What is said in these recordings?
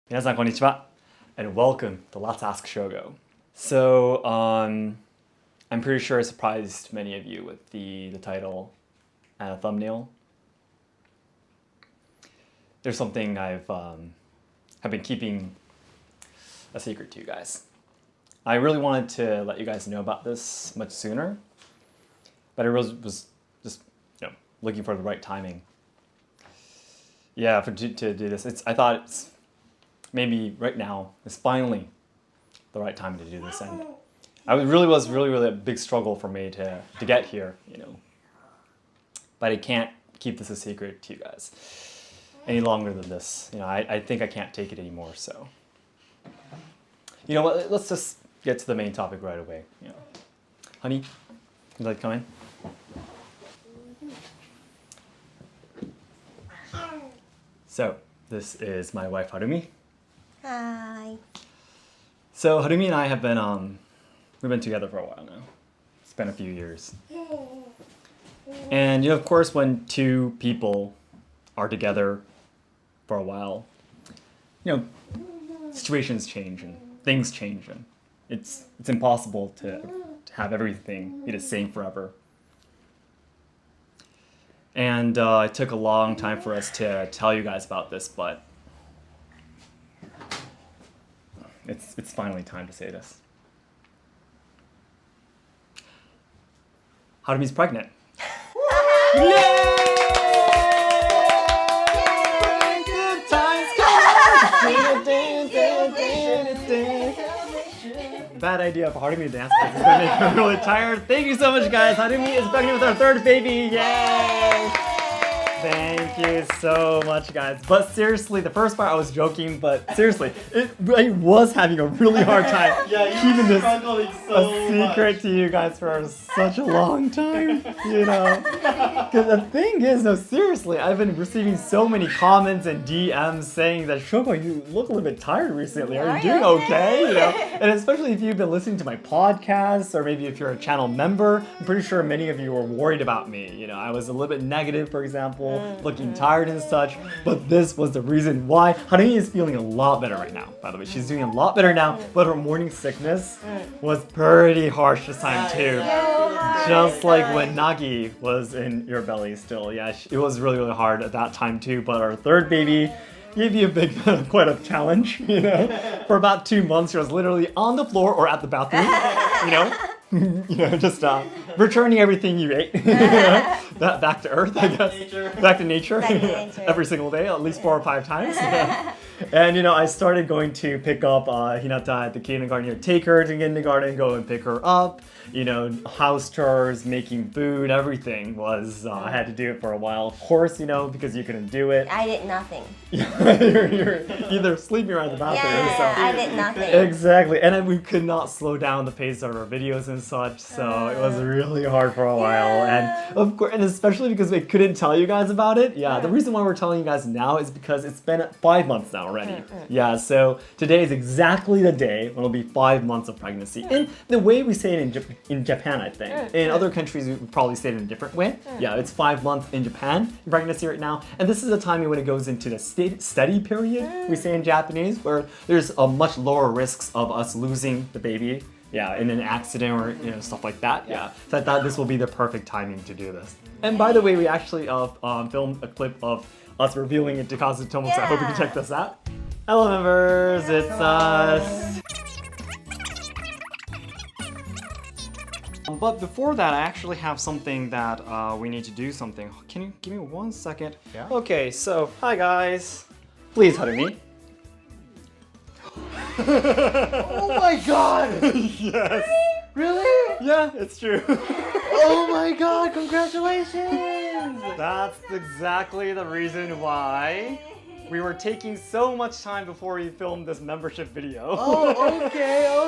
皆さんこんにちは and welcome to Let's Ask Shogo. So, I'm pretty sure I surprised many of you with the title and thumbnail. There's something have been keeping a secret to you guys. I really wanted to let you guys know about this much sooner, but I really was just looking for the right timing. Yeah, to do this. I thought it's maybe right now is finally the right time to do this, and it really was a big struggle for me to get here, But I can't keep this a secret to you guys any longer than this. I think I can't take it anymore. So, you know what? Let's just get to the main topic right away. Honey, would you like to come in? So this is my wife Harumi. Hi. So Harumi and I have been we've been together for a while now. It's been a few years. And of course when two people are together for a while, situations change and things change, and it's impossible to have everything be the same forever. And it took a long time for us to tell you guys about this, but it's finally time to say this. Harumi's pregnant. Yay! Good times come. Bad idea for Harumi to dance because it's gonna make her really tired. Thank you so much, guys. Harumi is pregnant with our third baby. Yay! Thank you so much, guys. But seriously, the first part I was joking, but seriously, I was having a really hard time keeping this a secret to you guys for such a long time, Because the thing is, no, seriously, I've been receiving so many comments and DMs saying that, Shogo, you look a little bit tired recently. Are you doing okay? And especially if you've been listening to my podcasts, or maybe if you're a channel member, I'm pretty sure many of you were worried about me. I was a little bit negative, for example, looking tired and such, but this was the reason why. Harumi is feeling a lot better right now, by the way. She's doing a lot better now, but her morning sickness was pretty harsh this time too. Just like when Nagi was in your belly still. Yeah, it was really, really hard at that time too, but our third baby gave you quite a challenge, For about 2 months, she was literally on the floor or at the bathroom, just returning everything you ate. Back to earth, I guess. Back to nature. Every single day, at least 4 or 5 times. And I started going to pick up Hinata at the kindergarten. Take her to kindergarten, go and pick her up. House chores, making food, everything was, I had to do it for a while. Of course, because you couldn't do it. I did nothing. you're either sleeping or at the bathroom. I did nothing. Exactly. And then we could not slow down the pace of our videos and such, so it was really hard for a while. And of course, and especially because we couldn't tell you guys about it. Yeah, the reason why we're telling you guys now is because it's been 5 months now already. Yeah, so today is exactly the day when it'll be 5 months of pregnancy. And the way we say it in Japan, I think. In other countries, we would probably say it in a different way. Yeah, it's 5 months in Japan, pregnancy right now. And this is a time when it goes into the steady period, we say in Japanese, where there's a much lower risks of us losing the baby. Yeah, in an accident or stuff like that. Yeah, so I thought this will be the perfect timing to do this. And by the way, we actually filmed a clip of us revealing it to Kazutomo, so I hope you can check this out. Hello members, it's us. But before that, I actually have something that we need to do something. Can you give me 1 second? Yeah. Okay, so hi guys. Please, Harumi. Oh my god! Yes. Really? Yeah, it's true. Oh my god, congratulations! That's exactly the reason why we were taking so much time before we filmed this membership video. Oh,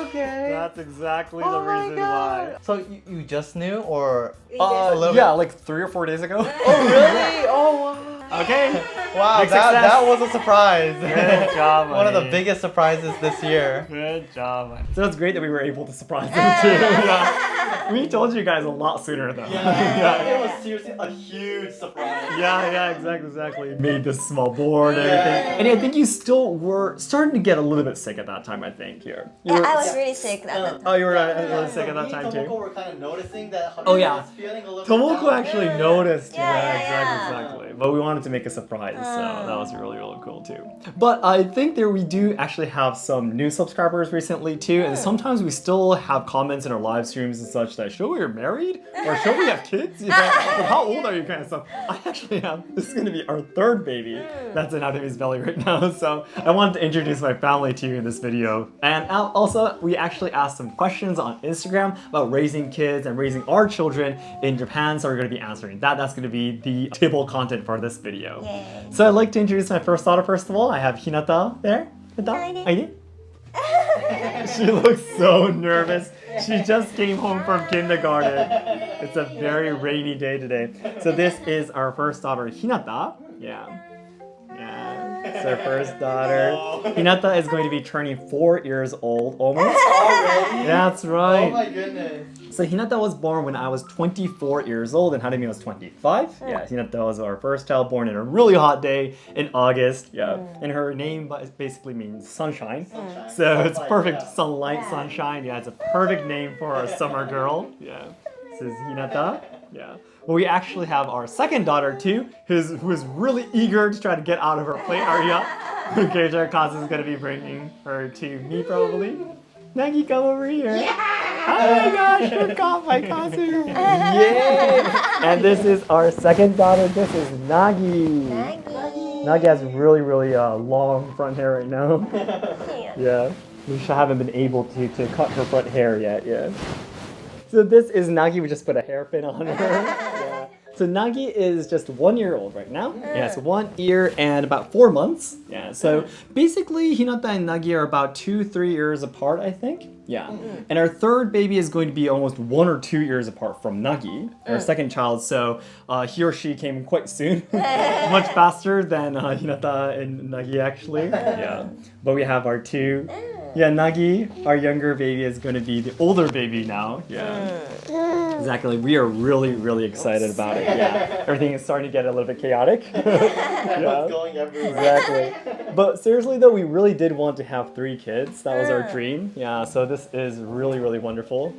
okay. That's exactly the Oh my reason god. why. So you just knew, or Yeah, like 3 or 4 days ago. Oh really? Oh wow. Okay. Wow, Big that success. was a surprise. Good job, One of the honey. biggest surprises this year. Good job. So it's great that we were able to surprise them too. Yeah. We told you guys a lot sooner though. It was seriously a huge surprise. Yeah, exactly. Made this small board and everything. And I think you still were starting to get a little bit sick at that time, I think. Here. You Yeah, were- I was really sick at that time. Oh, you were really sick at that time Tomoko too? were kind of noticing that Oh, yeah. was feeling a little Tomoko bit down. actually noticed. Yeah. Exactly. But we wanted to make a surprise, so that was really cool too. But I think that we do actually have some new subscribers recently too, and sometimes we still have comments in our live streams and such that, should we are married? Or should we have kids? You know, or how old are you kind of stuff. I actually have, this is going to be our third baby that's in Ademi's belly right now, so I wanted to introduce my family to you in this video. And also, we actually asked some questions on Instagram about raising kids and raising our children in Japan, so we're going to be answering that. That's going to be the table content for this video. Yay. So I'd like to introduce my first daughter first of all. I have Hinata there. Hi. Hinata. She looks so nervous. She just came home from kindergarten. It's a very rainy day today. So this is our first daughter, Hinata. Yeah. It's our first daughter. Hinata is going to be turning 4 years old almost. Already? That's right. Oh my goodness. So Hinata was born when I was 24 years old and Harumi was 25. Yeah, Hinata was our first child, born in a really hot day in August. Yeah, and her name basically means sunshine. So it's perfect, sunlight, sunshine. Yeah, it's a perfect name for a summer girl. Yeah, this is Hinata. Yeah. Well, we actually have our second daughter too, who is really eager to try to get out of her plate. Arya. Okay, Kazu is going to be bringing her to me probably. Nagi, come over here. Oh my gosh, you're caught by Kazu. Yay! And this is our second daughter. This is Nagi. Nagi has really long front hair right now. Yeah. We haven't been able to cut her front hair yet. Yeah. So this is Nagi. We just put a hairpin on her. Yeah. So Nagi is just 1 year old right now. Yeah, so 1 year and about 4 months. Yeah, so basically Hinata and Nagi are about 2-3 years apart, I think. Yeah. And our third baby is going to be almost 1 or 2 years apart from Nagi, our second child. So he or she came quite soon, much faster than Hinata and Nagi actually. Yeah. But we have our two. Yeah, Nagi, our younger baby, is going to be the older baby now. Yeah. Exactly. We are really excited about it. Yeah. Everything is starting to get a little bit chaotic. What's going everywhere. Exactly. But seriously though, we really did want to have 3 kids. That was our dream. Yeah, so this is really wonderful.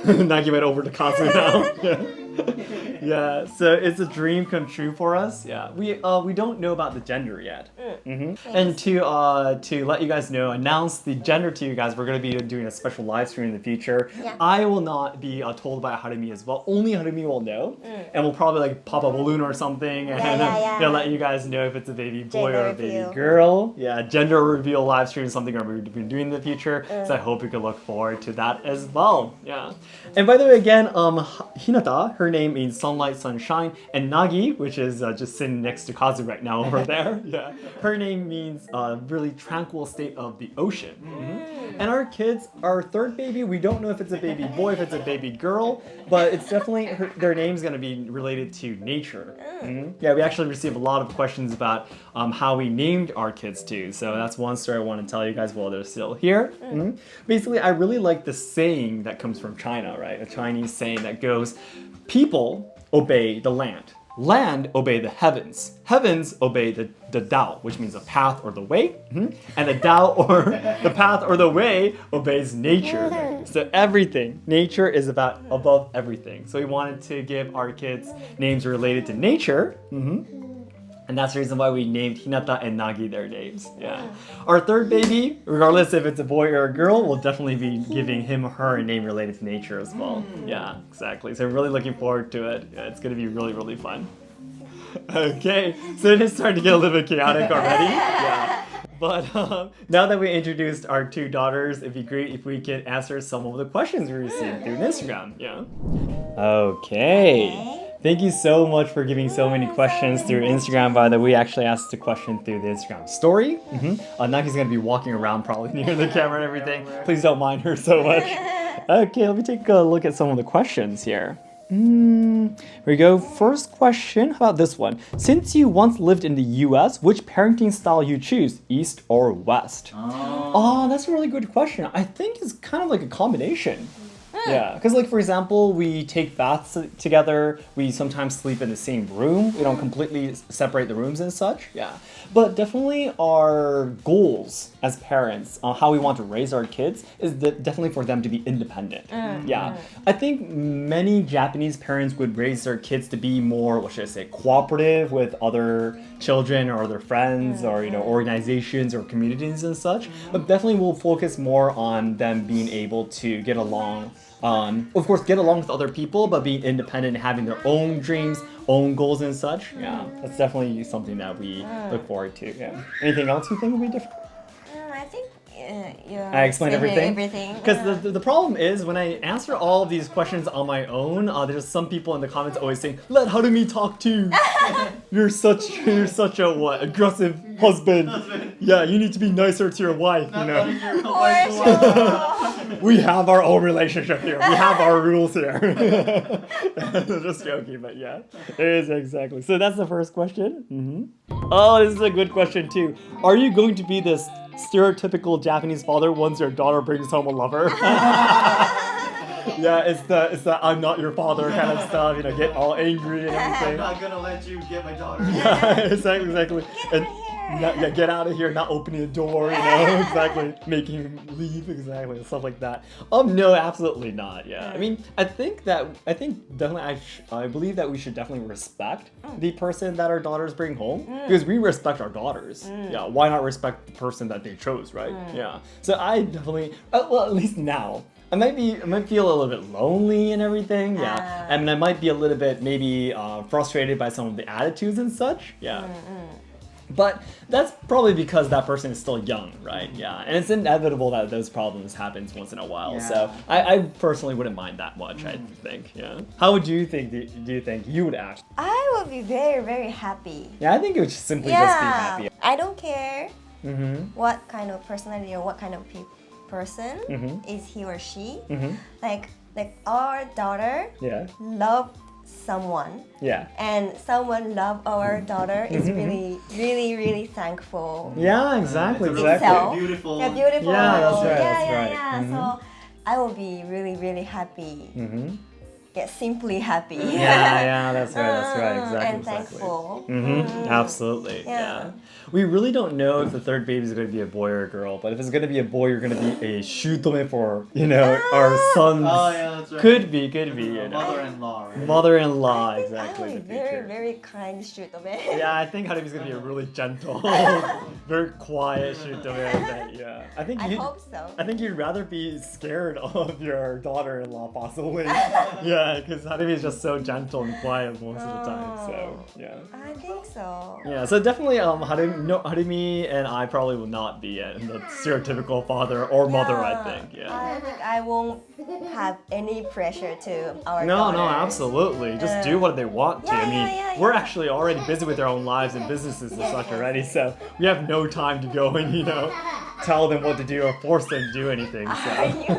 Nagi went over to Kazu now. Yeah, so it's a dream come true for us. Yeah, we don't know about the gender yet. And to let you guys know, announce the gender to you guys, we're going to be doing a special live stream in the future. Yeah. I will not be told by Harumi as well. Only Harumi will know, and we'll probably like pop a balloon or something and let you guys know if it's a baby boy Gender or a baby reveal. girl. Yeah, gender reveal live stream is something we're doing in the future. So I hope you can look forward to that as well. Yeah. And by the way, again, Hinata, her name means sunlight, sunshine, and Nagi, which is just sitting next to Kazu right now over there. Yeah, her name means really tranquil state of the ocean. And our kids, our third baby, we don't know if it's a baby boy, if it's a baby girl, but it's definitely their name's gonna be related to nature. Yeah, we actually received a lot of questions about how we named our kids too. So that's one story I want to tell you guys while they're still here. Basically, I really like the saying that comes from China, right? A Chinese saying that goes, people obey the land. Land obey the heavens. Heavens obey the Tao, which means the path or the way. And the Tao or the path or the way obeys nature. So everything, nature is about above everything. So we wanted to give our kids names related to nature. And that's the reason why we named Hinata and Nagi their names. Yeah. Our third baby, regardless if it's a boy or a girl, we'll definitely be giving him or her a name related to nature as well. Yeah, exactly. So I'm really looking forward to it. Yeah, it's going to be really fun. Okay, so it is starting to get a little bit chaotic already. Yeah. But now that we introduced our 2 daughters, it'd be great if we could answer some of the questions we received through Instagram. Yeah. Okay. Thank you so much for giving so many questions through Instagram. By the way, we actually asked a question through the Instagram story. Nagi's going to be walking around probably near the camera and everything. Please don't mind her so much. Okay, let me take a look at some of the questions here. Here we go. First question. How about this one? Since you once lived in the US, which parenting style you choose, East or West? Oh, that's a really good question. I think it's kind of like a combination. Yeah, because like for example, we take baths together. We sometimes sleep in the same room. We don't completely separate the rooms and such. Yeah, but definitely our goals as parents, how we want to raise our kids, is definitely for them to be independent. Yeah, I think many Japanese parents would raise their kids to be more, what should I say, cooperative with other children or their friends or organizations or communities and such. But definitely we'll focus more on them being able to get along. Of course, get along with other people, but being independent and having their own dreams, own goals and such. Yeah, that's definitely something that we look forward to. Yeah. Anything else you think would be different? I think I explained everything. Everything. Because the problem is when I answer all of these questions on my own, there's some people in the comments always saying, "Let Harumi talk too. You're such a what aggressive husband. Yeah, you need to be nicer to your wife. Not You know." letting your For wife sure. We have our own relationship here. We have our rules here. Just joking, but yeah, it is exactly. So that's the first question. Oh, this is a good question too. Are you going to be this stereotypical Japanese father once your daughter brings home a lover? Yeah, it's the I'm not your father kind of stuff. Get all angry and I'm everything. not gonna let you get my daughter. Yeah, exactly. Get out of here, not opening the door, exactly, making him leave, exactly, stuff like that. No, absolutely not. Yeah, I mean, I think definitely, I believe that we should definitely respect the person that our daughters bring home because we respect our daughters. Yeah, why not respect the person that they chose, right? Yeah, so I definitely, well, at least now. I might feel a little bit lonely and everything, yeah. I mean, I might be a little bit maybe frustrated by some of the attitudes and such, yeah. But that's probably because that person is still young, right? Yeah, and it's inevitable that those problems happens once in a while. Yeah. So I personally wouldn't mind that much. I think. Yeah. How would you think? Do you think you would act? I would be very, very happy. Yeah, I think it would simply just be happy. I don't care what kind of personality or what kind of person is he or she. Like our daughter Yeah. love someone. Yeah. And someone love our daughter is really, really, really thankful. Yeah, exactly. It's Exactly. So- beautiful. They're beautiful. Yeah, that's right, Yeah, that's yeah, right. yeah. So I will be really, really happy. Yeah, simply happy. Yeah, that's right, exactly. And thankful. Absolutely, yeah. We really don't know if the third baby is going to be a boy or a girl, but if it's going to be a boy, you're going to be a shutome for, our sons. Oh yeah, that's right. Could be, Mother-in-law, right? Mother-in-law, I exactly. will in be the very, future. very kind shutome. Yeah, I think Harumi's going to be a really gentle, very quiet shutome. I bet, yeah. I hope so. I think you'd rather be scared of your daughter-in-law, possibly. Yeah, because Harumi is just so gentle and quiet most of the time. So yeah. I think so. Yeah. So definitely, Harumi and I probably will not be the stereotypical father or mother. I think. Yeah. I think I won't have any pressure to our No, daughters. absolutely. Just do what they want to. Yeah, I mean, yeah, we're yeah. actually already busy with our own lives and businesses and such already, so we have no time to go and tell them what to do or force them to do anything. Are So you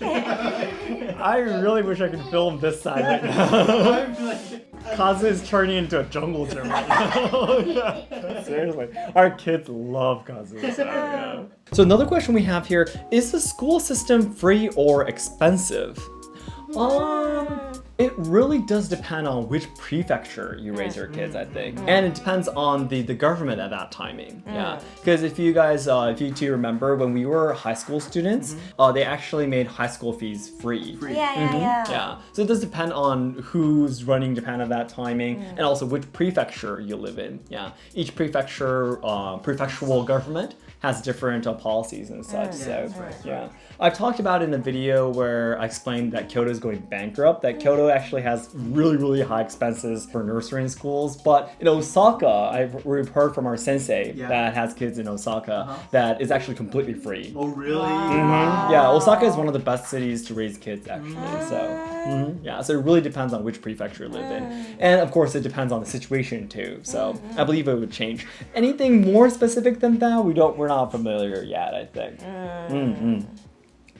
okay? I really wish I could film this side right now. I'm like, Kazu is turning into a jungle gym right now. Yeah. Seriously, our kids love Kazu. So, yeah. So another question we have here: is the school system free or expensive? It really does depend on which prefecture you raise your kids, I think. And it depends on the government at that timing. Yeah. Because if you guys, if you two remember, when we were high school students, they actually made high school fees free. Yeah. So it does depend on who's running Japan at that timing and also which prefecture you live in. Yeah. Each prefecture, prefectural government has different policies and such. So, yeah. I've talked about in a video where I explained that Kyoto is going bankrupt, that Kyoto actually has really, really high expenses for nursery and schools. But in Osaka, we've heard from our sensei that has kids in Osaka that is actually completely free. oh really? Yeah, Osaka is one of the best cities to raise kids actually. So yeah, so it really depends on which prefecture you live in, and of course it depends on the situation too. So I believe it would change. Anything more specific than that, we're not familiar yet. I think.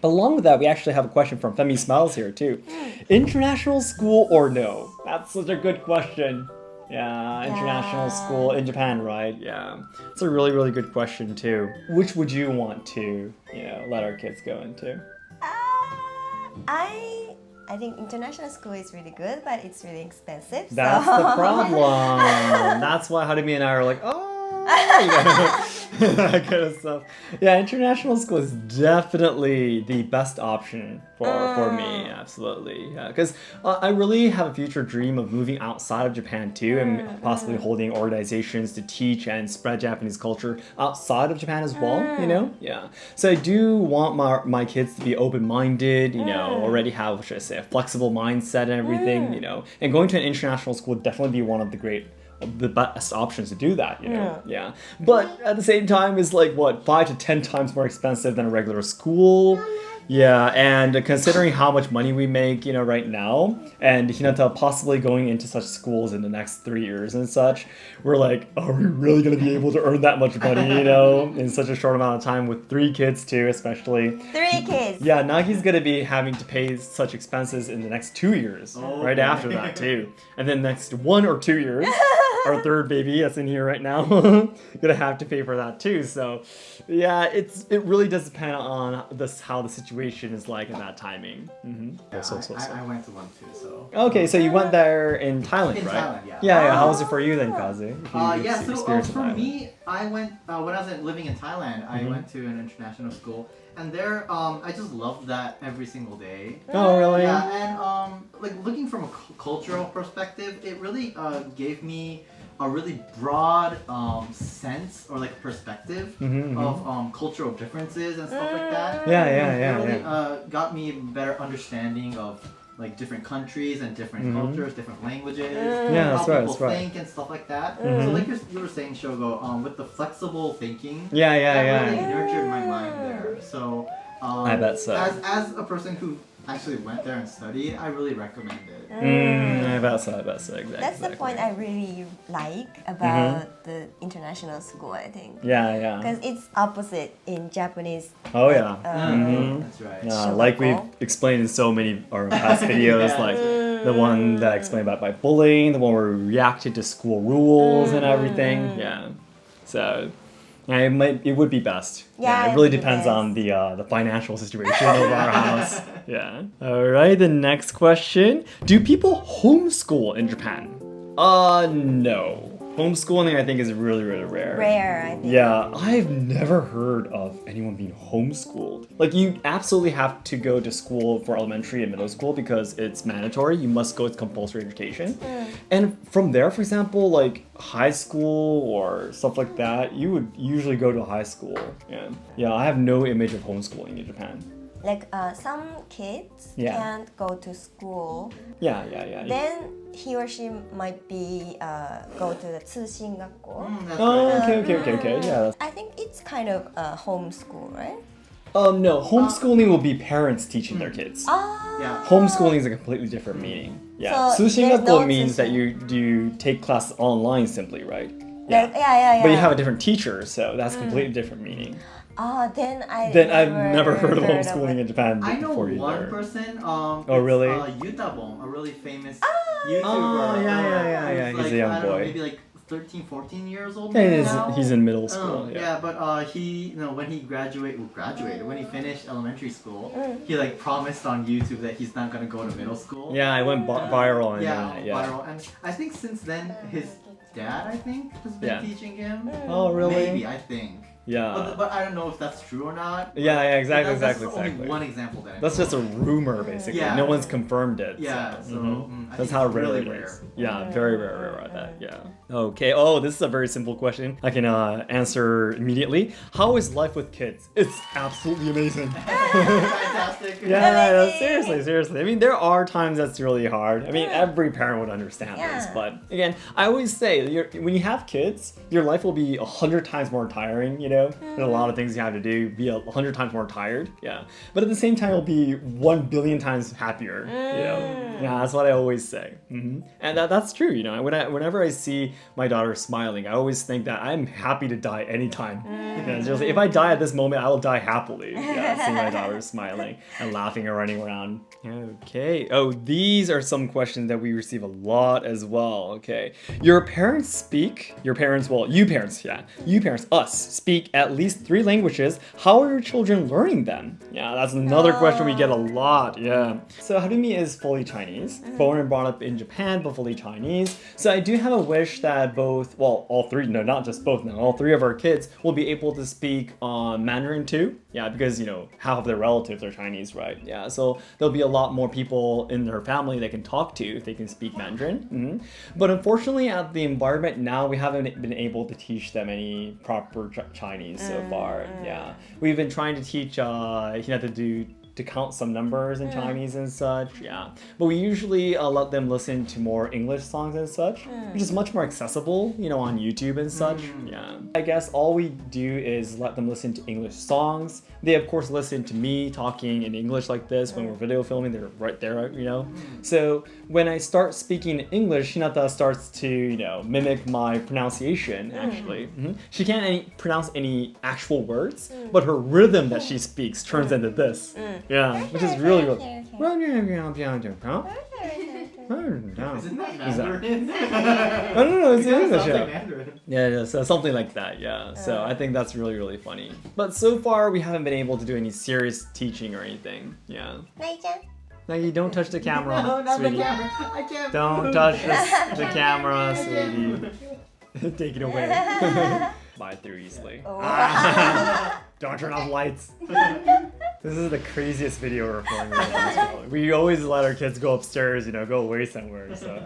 Along with that, we actually have a question from Femi Smiles here too. International school or no? That's such a good question. Yeah, international school in Japan, right? Yeah, it's a really, really good question too. Which would you want to, let our kids go into? I think international school is really good, but it's really expensive. That's so. the problem. That's why Harumi and I are like, that kind of stuff. Yeah, international school is definitely the best option for me, absolutely. Yeah, because I really have a future dream of moving outside of Japan too, and possibly holding organizations to teach and spread Japanese culture outside of Japan as well. Yeah. So I do want my kids to be open-minded. Already have, what should I say, a flexible mindset and everything. And going to an international school would definitely be one of the best options to do that, Yeah. But at the same time, it's like, 5 to 10 times more expensive than a regular school. Yeah, and considering how much money we make, right now, and Hinata possibly going into such schools in the next 3 years and such, we're like, are we really going to be able to earn that much money, in such a short amount of time with 3 kids too, especially. 3 kids. Yeah, Nagi's going to be having to pay such expenses in the next 2 years, right after that too. And then next 1 or 2 years, our third baby that's in here right now, gonna have to pay for that too. So yeah, it really does depend on how the situation is like in that timing. I went to one too, so. Okay, so you went there in Thailand, In right? Thailand, yeah. Yeah. How was it for you then, Kazu? So for me, I went when I was living in Thailand. I went to an international school, and there, I just loved that every single day. Oh, really? Yeah, and like looking from a cultural perspective, it really gave me a really broad sense or like perspective of cultural differences and stuff like that. It really got me a better understanding of like different countries and different cultures, different languages, how people think and stuff like that. So like you were saying, Shogo, with the flexible thinking, that really nurtured my mind there. So I bet so. As a person who actually went there and studied, I really recommend it. I bet so, exactly. That's the point I really like about the international school, I think. Yeah. Because it's opposite in Japanese. Oh yeah. That's right. Like we've explained in so many of our past videos, like the one that I explained about by bullying, the one where we reacted to school rules and everything. Yeah. So it would be best. Yeah, it really depends on the financial situation of our house. Yeah. All right. The next question: do people homeschool in Japan? No. Homeschooling, I think, is really, really rare. Rare, I think. Yeah, I've never heard of anyone being homeschooled. Like, you absolutely have to go to school for elementary and middle school because it's mandatory. You must go, it's compulsory education. And from there, for example, like high school or stuff like that, you would usually go to high school. Yeah, I have no image of homeschooling in Japan. Like some kids can't go to school. Yeah. Then he or she might be go to the 通信学校. Okay. Yeah. I think it's kind of homeschool, right? No, homeschooling will be parents teaching their kids. Yeah. Homeschooling is a completely different meaning. Yeah. So 通信学校 there's no means that you take classes online simply, right? Yeah. But you have a different teacher, so that's completely different meaning. Then I've never heard of homeschooling in Japan I know before either. one person. Really? Yutabon, a really famous YouTuber. Oh, yeah. Who's He's a young I don't know, boy. maybe like 13, 14 years old Yeah, now. he's in middle school. But he, when he when he finished elementary school, he like promised on YouTube that he's not gonna go to middle school. Yeah, I went viral on internet. yeah. Viral, and I think since then his dad, has been teaching him. Oh, really? Maybe, I think. Yeah. But I don't know if that's true or not. Yeah, exactly. That's only one example that I know. That's just a rumor, basically. Yeah. No one's confirmed it. Yeah, so, I that's think how it's rare really it rare. is. Yeah, very rare at that. Yeah. Okay. Oh, this is a very simple question. I can answer immediately. How is life with kids? It's absolutely amazing. Fantastic. Yeah, seriously. I mean, there are times that's really hard. I mean, every parent would understand this, but again, I always say when you have kids, your life will be 100 times more tiring, video. There's a lot of things you have to do, be 100 times more tired. Yeah. But at the same time, you'll be 1 billion times happier. You know? Yeah, that's what I always say. And that's true. You know, whenever I see my daughter smiling, I always think that I'm happy to die anytime. Yeah, seriously, if I die at this moment, I will die happily. Yeah, seeing my daughter smiling and laughing and running around. Okay. Oh, these are some questions that we receive a lot as well. Okay. Your parents speak, you parents, us, speak at least 3 languages. How are your children learning them? Yeah, that's another question we get a lot. Yeah. So Harumi is fully Chinese, born and brought up in Japan, but fully Chinese. So I do have a wish that both, well, all 3, no, not just both now, all 3 of our kids will be able to speak Mandarin too. Yeah, because, you know, half of their relatives are Chinese, right? Yeah, so there'll be a lot more people in their family they can talk to if they can speak Mandarin. But unfortunately, at the environment now, we haven't been able to teach them any proper Chinese so far. Yeah, we've been trying to teach Hinata to count some numbers in Chinese and such, yeah. But we usually let them listen to more English songs and such, which is much more accessible, you know, on YouTube and such, yeah. I guess all we do is let them listen to English songs. They, of course, listen to me talking in English like this when we're video filming, they're right there, you know. So when I start speaking English, Hinata starts to, you know, mimic my pronunciation, actually. She can't pronounce any actual words, but her rhythm that she speaks turns into this. Yeah, which is really good. Isn't that Mandarin? I don't know, it's English. Sounds like Mandarin. Yeah, so something like that, yeah. So I think that's really, really funny. But so far, we haven't been able to do any serious teaching or anything, yeah. Nagi, don't touch the camera, No, not sweetie. the camera. I can't. Don't touch the camera, sweetie. Take it away. Buy it through easily. Don't turn off lights. This is the craziest video we're filming right now. We always let our kids go upstairs, you know, go away somewhere. So,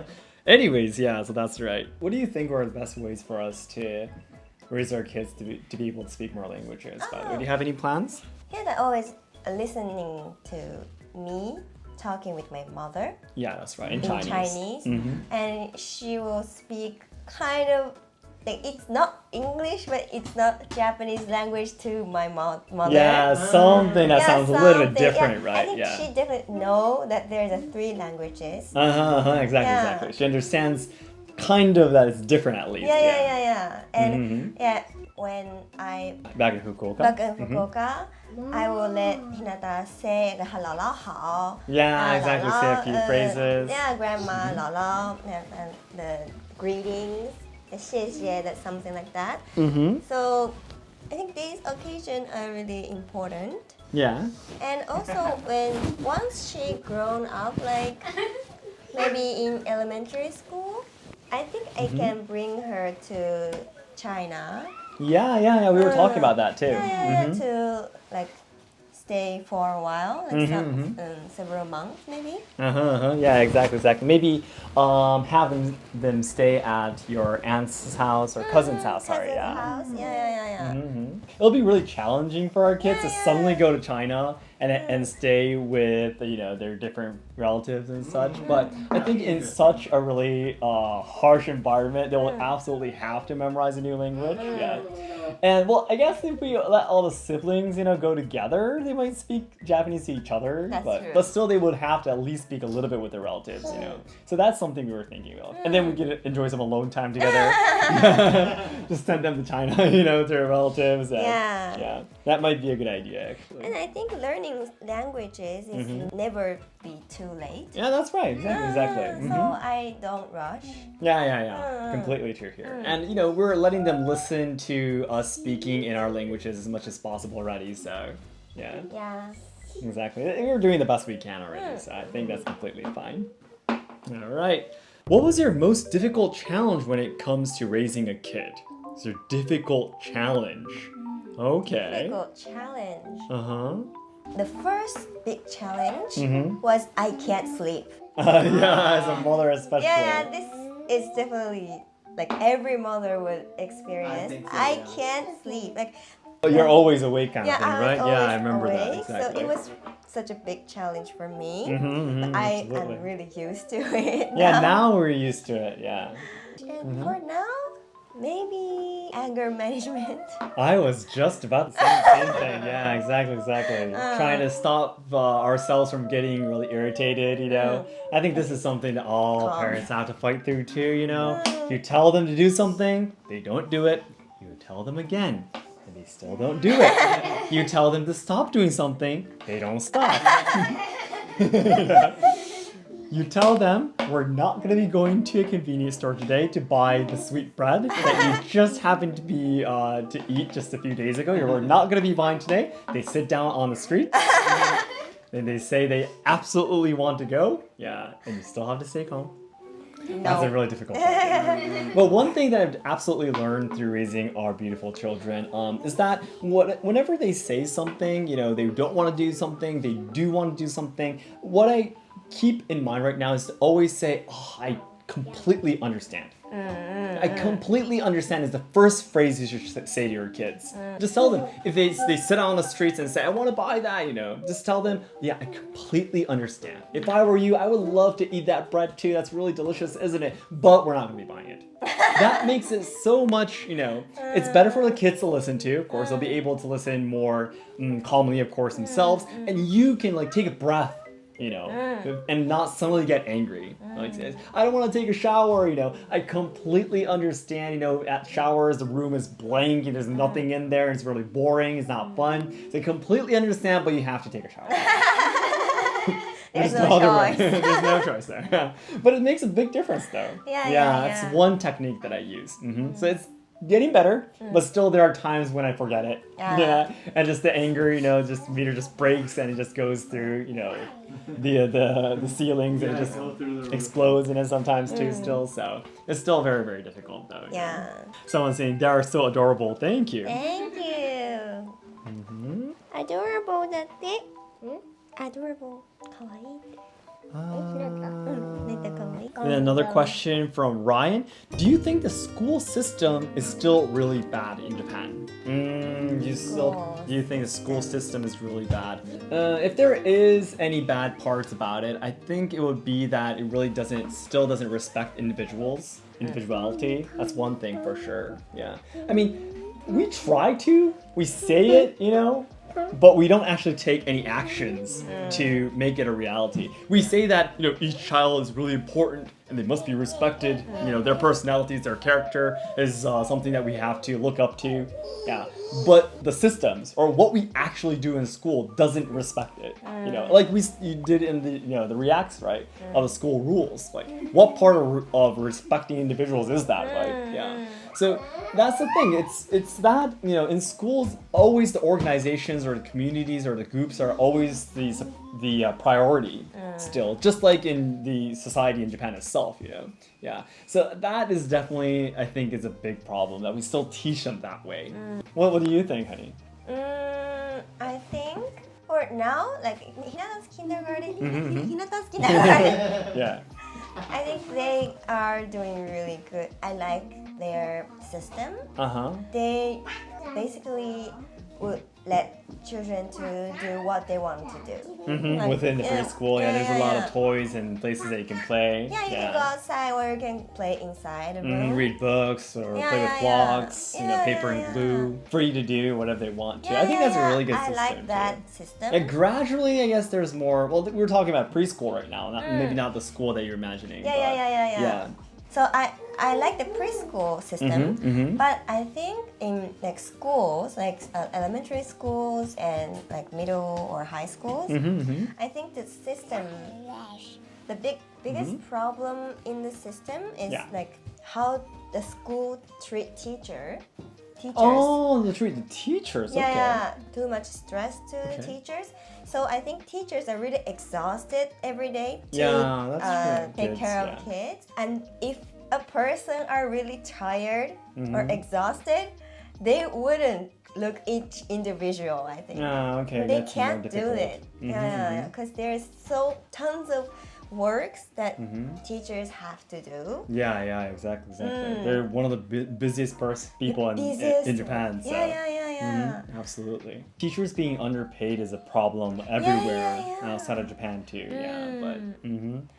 anyways, yeah, so that's right. What do you think are the best ways for us to raise our kids to be able to speak more languages? By the way, do you have any plans? Yeah, they're always listening to me talking with my mother. Yeah, that's right. In Chinese. Chinese. And she will speak kind of like it's not English, but it's not Japanese language to my mother. Yeah, something that sounds a little bit different, right? I think she definitely know that there's 3 languages. Exactly. She understands kind of that it's different at least. Yeah. And when I back in Fukuoka, I will let Hinata say the hello, hao. Yeah, exactly. Say a few phrases. Yeah, grandma, lala, and the greetings. 谢谢, that's something like that. So I think these occasions are really important. Yeah. And also once she grown up, like maybe in elementary school, I think I can bring her to China. Yeah. We were talking about that too. To like stay for a while, like several months maybe. Yeah, exactly. Maybe have them stay at your aunt's house or cousin's house. House. Yeah. It'll be really challenging for our kids to suddenly go to China and stay with, you know, their different relatives and such. But I think in such a really harsh environment, they will absolutely have to memorize a new language. Yeah. And well, I guess if we let all the siblings, you know, go together, they might speak Japanese to each other. But still, they would have to at least speak a little bit with their relatives, you know. So that's something we were thinking of. And then we could enjoy some alone time together. Just send them to China, you know, to their relatives. And, yeah. That might be a good idea, actually. And I think learning languages is never be too late. Yeah, that's right. Exactly. So I don't rush. Yeah. Completely true here. And, you know, we're letting them listen to us speaking in our languages as much as possible already, so yeah. Exactly. We're doing the best we can already, so I think that's completely fine. All right. What was your most difficult challenge when it comes to raising a kid? It's your difficult challenge. Okay. Difficult challenge. Uh-huh. The first big challenge was I can't sleep. Yeah, as a mother especially. Yeah, this is definitely like every mother would experience. I can't sleep. Like you're always awake kind of thing, I'm right? always Yeah, I remember awake, that exactly. So it was such a big challenge for me. But I am really used to it. Yeah, now we're used to it. Yeah. And for now, maybe anger management. I was just about to say the same thing. Yeah, exactly. Trying to stop ourselves from getting really irritated, you know. I think this is something that all Calm. parents have to fight through too, you know. If you tell them to do something, they don't do it. You tell them again, and they still don't do it. You tell them to stop doing something, they don't stop. You tell them we're not going to be going to a convenience store today to buy the sweet bread that you just happened to be to eat just a few days ago. We're not going to be buying today. They sit down on the streets. And they say they absolutely want to go. Yeah, and you still have to stay calm. That's a really difficult part. But one thing that I've absolutely learned through raising our beautiful children is that whenever they say something, you know, they don't want to do something, they do want to do something, what I keep in mind right now is to always say, oh, I completely understand. I completely understand is the first phrase you should say to your kids. Just tell them, if they sit out on the streets and say, I want to buy that, you know, just tell them, yeah, I completely understand. If I were you, I would love to eat that bread too. That's really delicious, isn't it? But we're not going to be buying it. That makes it so much, you know, it's better for the kids to listen to. Of course, they'll be able to listen more calmly, of course, themselves. And you can like take a breath, you know, and not suddenly get angry. Like, I don't want to take a shower, you know. I completely understand, you know, at showers, the room is blank, and there's nothing in there, it's really boring, it's not fun. So I completely understand, but you have to take a shower. There's no choice. There's no choice there. Yeah. But it makes a big difference, though. Yeah. It's one technique that I use. So it's getting better, but still there are times when I forget it. Yeah. And just the anger, you know, just meter just breaks and it just goes through, you know, the ceilings and it just explodes in it sometimes too still. So it's still very, very difficult though. Yeah. Someone's saying they are so adorable. Thank you. Thank you. Adorable だって。Adorable. かわいい。And another question from Ryan. Do you think the school system is still really bad in Japan? Do you think the school system is really bad? If there is any bad parts about it, I think it would be that it really still doesn't respect individuality. That's one thing for sure. Yeah. I mean, we try to. We say it, you know. But we don't actually take any actions to make it a reality. We say that, you know, each child is really important and they must be respected. You know, their personalities, their character is something that we have to look up to. Yeah. But the systems or what we actually do in school doesn't respect it. You know, like you did in the the reacts, right, of the school rules. Like, what part of respecting individuals is that, right? Yeah. So that's the thing. It's that, you know, in schools, always the organizations or the communities or the groups are always the priority still, just like in the society in Japan itself, you know. Yeah. So that is definitely, I think, is a big problem that we still teach them that way. What do you think, honey? I think for now, like Hinata's kindergarten, Hinata's kindergarten. Yeah. I think they are doing really good. I like their system. They basically would let children to do what they want to do. Like, within the preschool, there's a lot of toys and places that you can play. Yeah, you can go outside or you can play inside the room. Read books or play with blocks, you know, paper and glue. Free to do whatever they want to. I think that's a really good system. I like that system. And gradually, I guess there's more. Well, we're talking about preschool right now, maybe not the school that you're imagining. Yeah. So I like the preschool system, but I think in like schools, like elementary schools and like middle or high schools, I think the system, the biggest problem in the system is like how the school treat teachers. Oh, they treat the teachers. Yeah, too much stress to the teachers. So I think teachers are really exhausted every day to take care of kids. And if a person are really tired or exhausted, they wouldn't look each individual, I think. They can't do it. Because there's tons of works that teachers have to do. Yeah, exactly. They're one of the busiest people in Japan. So. Absolutely. Teachers being underpaid is a problem everywhere outside of Japan too.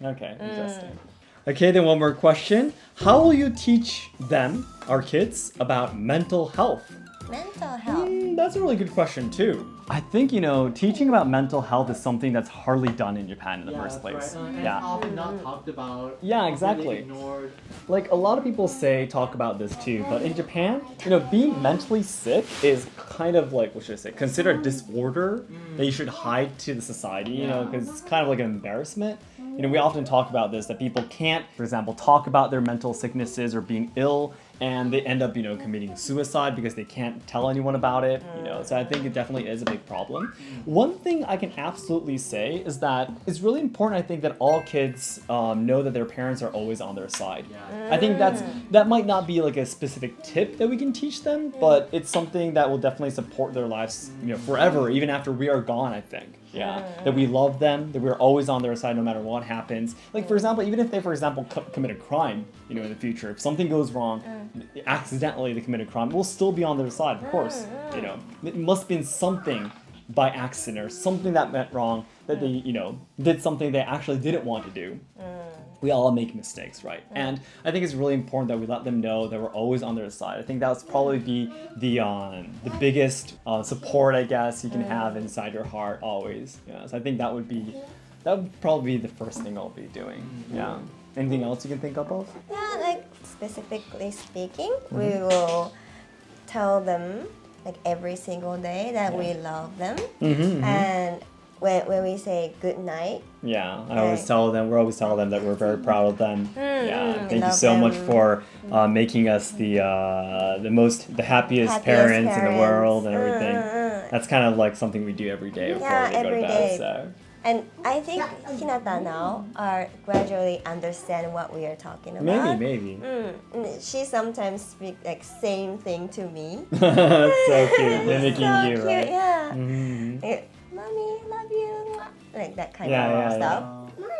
Okay, interesting. Okay, then one more question. How will you teach them, our kids, about mental health? Mental health. That's a really good question too. I think, teaching about mental health is something that's hardly done in Japan in the first place. Right. And often not talked about. Yeah, exactly. Really ignored. Like a lot of people talk about this too, but in Japan, being mentally sick is kind of like, what should I say, considered a disorder that you should hide to the society, because it's kind of like an embarrassment. We often talk about this, that people can't, for example, talk about their mental sicknesses or being ill, and they end up, committing suicide because they can't tell anyone about it, So I think it definitely is a big problem. One thing I can absolutely say is that it's really important, I think, that all kids know that their parents are always on their side. Yeah. I think that might not be like a specific tip that we can teach them, but it's something that will definitely support their lives, forever, even after we are gone, I think. Yeah, that we love them, that we're always on their side no matter what happens. Like, for example, even if they, for example, commit a crime, in the future, if something goes wrong, accidentally they commit a crime, we'll still be on their side, of course. It must have been something by accident or something that went wrong, that they, did something they actually didn't want to do. We all make mistakes, right? And I think it's really important that we let them know that we're always on their side. I think that would probably be the biggest support, I guess, you can have inside your heart always. Yeah, so I think that would probably be the first thing I'll be doing. Yeah. Anything else you can think of? Yeah, like specifically speaking, we will tell them like every single day that we love them, and when we say good night. Yeah, we're always tell them that we're very proud of them. Yeah, thank you so much for making us the happiest parents in the world and everything. That's kind of like something we do every day before we go to bed. So. And I think Hinata now are gradually understand what we are talking about. Maybe. She sometimes speaks like same thing to me. That's so cute, mimicking so you, cute, right? Yeah. Mm-hmm. Mommy, love you. Like that kind of stuff. Mommy,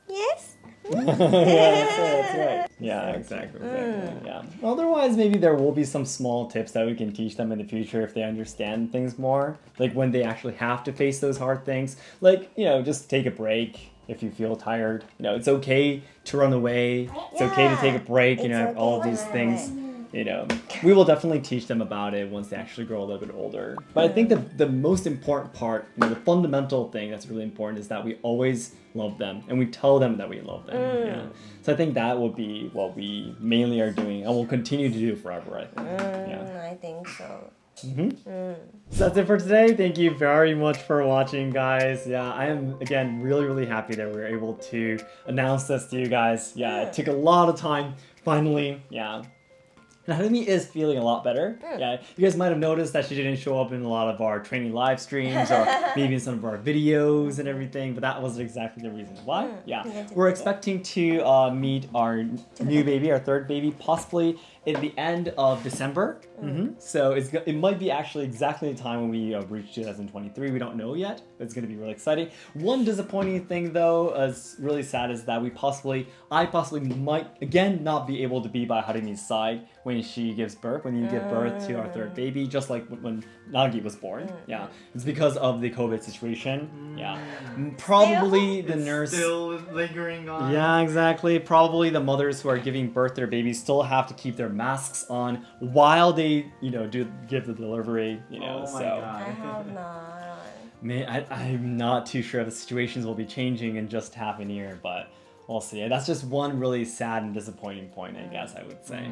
yes. That's right. Yeah, exactly. Yeah. Otherwise, maybe there will be some small tips that we can teach them in the future if they understand things more. Like when they actually have to face those hard things. Like, just take a break if you feel tired. It's okay to run away. It's okay to take a break. Okay all of these things. We will definitely teach them about it once they actually grow a little bit older. But I think the most important part, the fundamental thing that's really important is that we always love them and we tell them that we love them. Yeah. So I think that will be what we mainly are doing and will continue to do forever, I think. I think so. So that's it for today. Thank you very much for watching, guys. Yeah, I am again really happy that we were able to announce this to you guys. Yeah, it took a lot of time finally. Yeah. And Harumi is feeling a lot better. Yeah, you guys might have noticed that she didn't show up in a lot of our training live streams or maybe in some of our videos and everything, but that wasn't exactly the reason why. Yeah, we're expecting to meet our new baby, our third baby, possibly in the end of December. So it might be actually exactly the time when we reach 2023. We don't know yet. It's going to be really exciting. One disappointing thing, though, is really sad, is that I possibly might again not be able to be by Harumi's side when she gives birth, when you give birth to our third baby, just like when Nagi was born. Yeah, it's because of the COVID situation. Yeah, probably the nurse still lingering on. Yeah, exactly. Probably the mothers who are giving birth to their babies still have to keep their masks on while they, give the delivery. Oh my God. I hope not. I'm not too sure if the situations will be changing in just half a year, but we'll see. That's just one really sad and disappointing point, I guess I would say.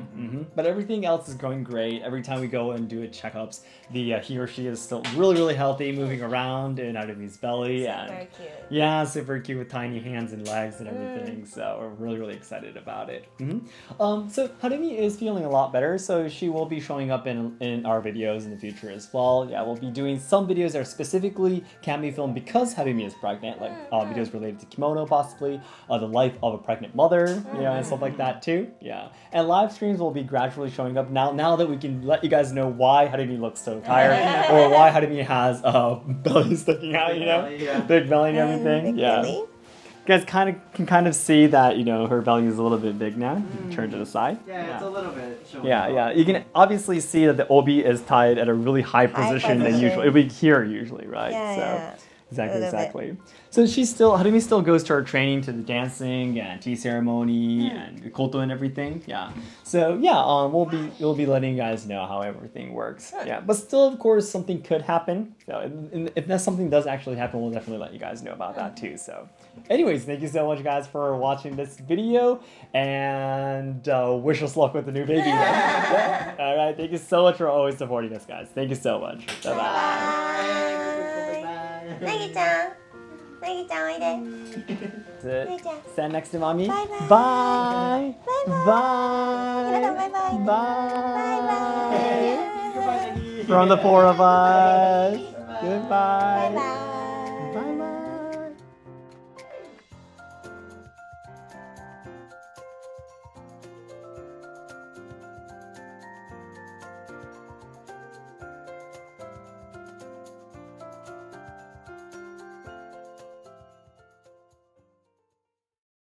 But everything else is going great. Every time we go and do checkups, he or she is still really healthy, moving around in Harumi's belly. Super cute. Yeah, super cute with tiny hands and legs and everything. So we're really excited about it. So Harumi is feeling a lot better, so she will be showing up in our videos in the future as well. Yeah, we'll be doing some videos that are specifically can be filmed because Harumi is pregnant, like videos related to kimono possibly, the life of a pregnant mother, and stuff like that too. Yeah, and live streams will be gradually showing up now that we can let you guys know why Harumi looks so tired or why Harumi has belly sticking out, big belly and everything. You guys can kind of see that her belly is a little bit big now. Turn to the side. Yeah, it's a little bit showing. Yeah. You can obviously see that the obi is tied at a really high position than usual. It would be here usually, right? Exactly. So Harumi still goes to her training to the dancing and tea ceremony and the koto and everything. Yeah. So yeah, we'll be letting you guys know how everything works. Yeah. But still, of course, something could happen. So if that something does actually happen, we'll definitely let you guys know about that too. So, anyways, thank you so much, guys, for watching this video, and wish us luck with the new baby. Yeah. All right. Thank you so much for always supporting us, guys. Thank you so much. Bye bye. なぎちゃんおいで That's it. Stand next to mommy. Bye bye. Bye. Bye Bye. bye. Bye. From the four of us. Goodbye. Bye bye.